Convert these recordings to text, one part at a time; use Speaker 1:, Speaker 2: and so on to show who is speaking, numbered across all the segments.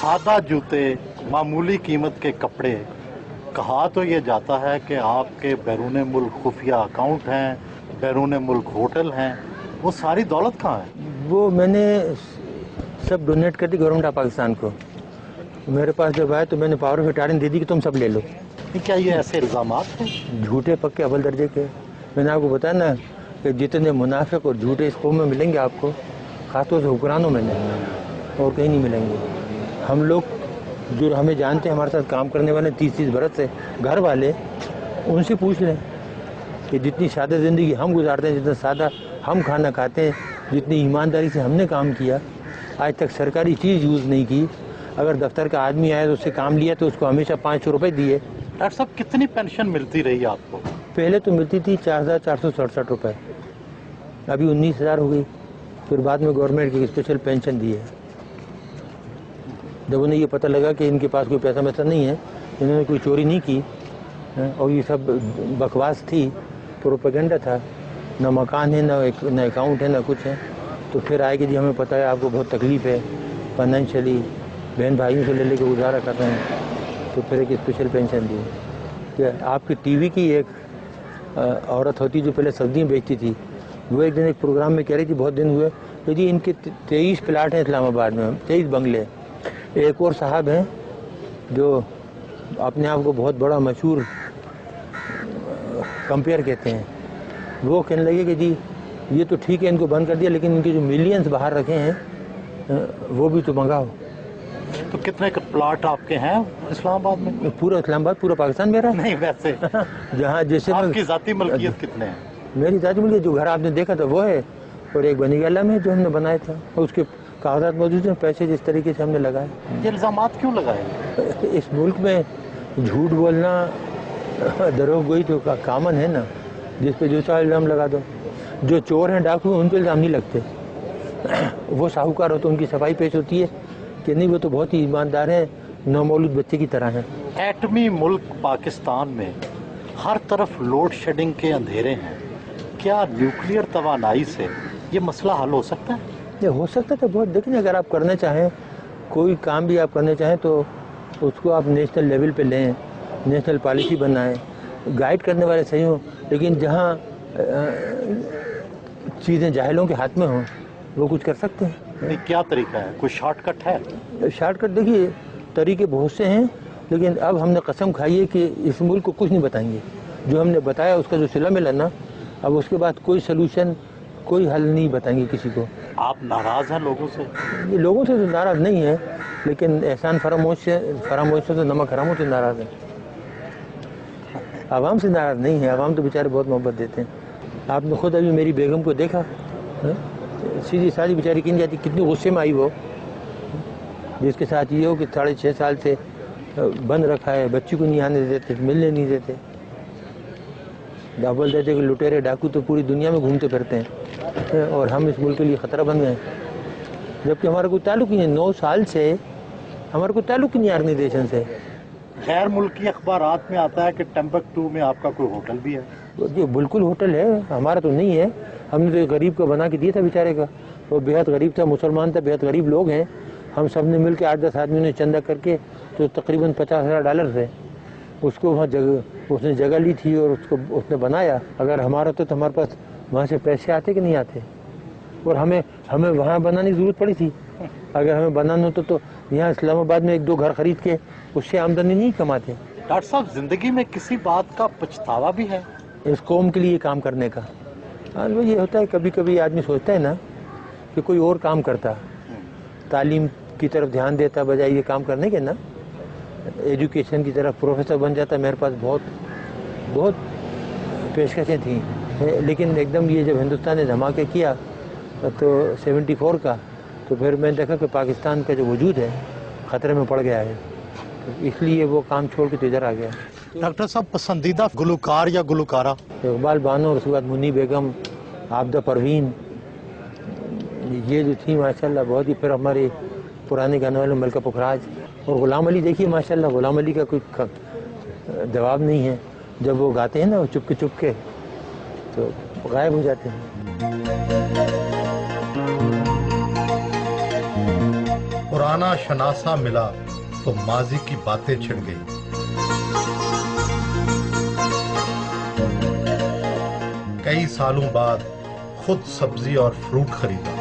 Speaker 1: सादा जूते, मामूली कीमत के कपड़े, कहा तो ये जाता है कि आपके बैरून मुल्क खुफिया अकाउंट हैं, बैरून मुल्क होटल हैं, वो सारी दौलत कहाँ है?
Speaker 2: वो मैंने सब डोनेट कर दी गवर्नमेंट ऑफ पाकिस्तान को। मेरे पास जब आए तो मैंने पावर ऑफ अटॉर्नी दे दी कि तुम सब ले लो।
Speaker 1: क्या ये ऐसे इल्ज़ामात हैं?
Speaker 2: झूठे पक्के अव्वल दर्जे के। मैंने आपको बताया ना कि जितने मुनाफिक और झूठे इस कौम में मिलेंगे आपको, खासतौर से हुक्मरानों में नहीं, और कहीं नहीं मिलेंगे। हम लोग जो हमें जानते हैं, हमारे साथ काम करने वाले 30-30 बरस से घर वाले, उनसे पूछ लें कि जितनी सादा ज़िंदगी हम गुजारते हैं, जितना सादा हम खाना खाते हैं, जितनी ईमानदारी से हमने काम किया, आज तक सरकारी चीज़ यूज़ नहीं की। अगर दफ्तर का आदमी आया तो उससे काम लिया तो उसको हमेशा 500 रुपये दिए।
Speaker 1: डॉक्टर साहब, कितनी पेंशन मिलती रही आपको?
Speaker 2: पहले तो मिलती थी 4,467 रुपये, अभी 19,000 हो गई। फिर बाद में गवर्नमेंट की स्पेशल पेंशन दी है। जब उन्हें ये पता लगा कि इनके पास कोई पैसा वैसा नहीं है, इन्होंने कोई चोरी नहीं की और ये सब बकवास थी, प्रोपेगेंडा था, ना मकान है, ना अकाउंट है, ना कुछ है, तो फिर आए कि जी हमें पता है आपको बहुत तकलीफ़ है फाइनेंशियली, बहन भाइयों से ले लेके गुजारा कर रहे हैं, तो फिर एक स्पेशल पेंशन दी। कि आपकी टीवी की एक औरत होती जो पहले सब्जियाँ बेचती थी, वो एक दिन एक प्रोग्राम में कह रही थी, बहुत दिन हुए, तो जी इनके 23 प्लाट हैं इस्लामाबाद में, 23 बंगले। एक और साहब हैं जो अपने आप को बहुत बड़ा मशहूर कंपेयर कहते हैं, वो कहने लगे कि जी ये तो ठीक है इनको बंद कर दिया, लेकिन इनके जो मिलियंस बाहर रखे हैं वो भी तो मंगाओ।
Speaker 1: तो कितने प्लाट आपके हैं इस्लामाबाद में?
Speaker 2: पूरा इस्लामाबाद, पूरा पाकिस्तान मेरा
Speaker 1: नहीं, वैसे
Speaker 2: जहाँ जैसे
Speaker 1: आपकी ज़ाती मलकियत कितने हैं?
Speaker 2: मेरी ज़ाती मलकियत जो घर आपने देखा था वो है, और एक बनी गला में जो हमने बनाया था, और उसके कागजात मौजूद हैं, पैसे जिस तरीके से हमने लगाए।
Speaker 1: ये इल्ज़ामात क्यों लगाए?
Speaker 2: इस मुल्क में झूठ बोलना, दरोगोई तो कामन है ना, जिस पे जो चाहे इल्ज़ाम लगा दो। जो चोर हैं, डाकू हैं, उन पर इल्ज़ाम नहीं लगते। वो साहूकार हो तो उनकी सफाई पेश होती है कि नहीं वो तो बहुत ही ईमानदार हैं, नौमौलूद बच्चे की तरह हैं।
Speaker 1: एटमी मुल्क पाकिस्तान में हर तरफ लोड शेडिंग के अंधेरे हैं, क्या न्यूक्लियर तवानाई से ये मसला हल हो सकता है?
Speaker 2: ये हो सकता है तो बहुत। देखिए, अगर आप करना चाहें, कोई काम भी आप करना चाहें तो उसको आप नेशनल लेवल पे लें, नेशनल पॉलिसी बनाएं, गाइड करने वाले सही हों, लेकिन जहाँ चीज़ें जाहिलों के हाथ में हों वो कुछ कर सकते हैं।
Speaker 1: नहीं, क्या तरीका है? कोई शॉर्टकट है?
Speaker 2: शॉर्टकट देखिए, तरीके बहुत से हैं, लेकिन अब हमने कसम खाई है कि इस मुल्क को कुछ नहीं बताएंगे। जो हमने बताया उसका जो सिला मिला ना, अब उसके बाद कोई सलूशन, कोई हल नहीं बताएंगे किसी को।
Speaker 1: आप नाराज़ हैं लोगों से?
Speaker 2: ये लोगों से तो नाराज़ नहीं है, लेकिन एहसान फरामोश से तो नमक हरामों से नाराज़ है। आवाम से नाराज़ नहीं है, आवाम तो बेचारे बहुत मोहब्बत देते हैं। आपने खुद अभी मेरी बेगम को देखा, सीधी सादी बेचारी किन जाती, कितनी गुस्से में आई वो, जिसके साथ ये हो कि 6.5 साल से बंद रखा है, बच्ची को नहीं आने देते, मिलने नहीं देते। बोल देते कि लुटेरे डाकू तो पूरी दुनिया में घूमते फिरते हैं और हम इस मुल्क के लिए ख़तरा बन गए, जबकि हमारा कोई ताल्लुक नहीं है। 9 साल से हमारा कोई ताल्लुक ही नहीं है ऑर्गेनाइजेशन से।
Speaker 1: गैर मुल्की अखबारात में आता है कि टम्बकटू में आपका कोई होटल भी है।
Speaker 2: जी बिल्कुल होटल है, हमारा तो नहीं है। हमने तो एक गरीब को बना के दिया था बेचारे का, वो बेहद गरीब था, मुसलमान था, बेहद गरीब लोग हैं। हम सब ने मिल के 8-10 आदमियों ने चंदा करके तो तकरीबन $50,000 थे, उसको वहाँ उसने जगह ली थी और उसको उसने बनाया। अगर हमारा तो हमारे पास वहाँ से पैसे आते कि नहीं आते, और हमें वहाँ बनाने की ज़रूरत पड़ी थी। अगर हमें बनाना होता तो यहाँ इस्लामाबाद में 1-2 घर खरीद के उससे आमदनी नहीं कमाते।
Speaker 1: डॉक्टर साहब, ज़िंदगी में किसी बात का पछतावा भी है?
Speaker 2: इस कौम के लिए काम करने का। हाँ, वो ये होता है, कभी कभी आदमी सोचता है ना कि कोई और काम करता, तालीम की तरफ ध्यान देता बजाय ये काम करने के ना, एजुकेशन की तरफ प्रोफेसर बन जाता। मेरे पास बहुत पेशकशें थी, लेकिन एकदम ये जब हिंदुस्तान ने धमाके किया तो 74 का, तो फिर मैंने देखा कि पाकिस्तान का जो वजूद है ख़तरे में पड़ गया है, तो इसलिए वो काम छोड़ के तो इधर आ गया।
Speaker 1: डॉक्टर साहब, पसंदीदा गुलकार या गुलकारा?
Speaker 2: इकबाल बानो, और उसके बाद मुन्नी बेगम, आबदा परवीन, ये जो थी माशाल्लाह बहुत ही। फिर हमारे पुराने गाने वाले मलका पुखराज और ग़ुलाम अली। देखिए माशाल्लाह, ग़ुलाम अली का कोई जवाब नहीं है। जब वो गाते हैं ना, वो चुपके तो गायब हो जाते हैं।
Speaker 1: पुराना शनासा मिला तो माजी की बातें छिड़ गई। कई सालों बाद खुद सब्जी और फ्रूट खरीदा।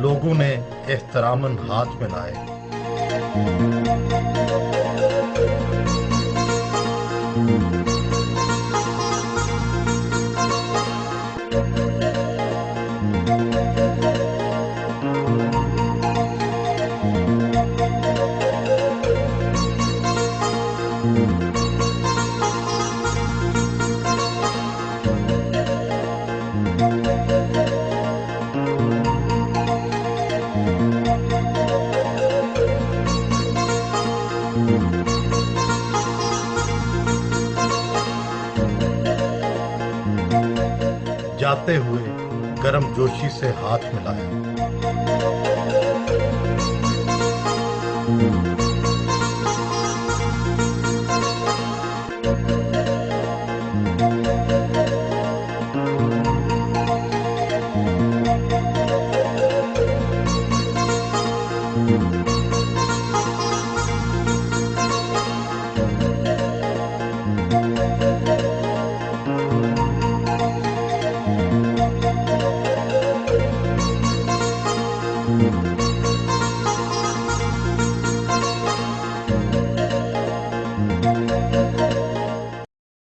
Speaker 1: लोगों ने एहतरामन हाथ मिलाए। जाते हुए गर्म जोशी से हाथ मिलाया।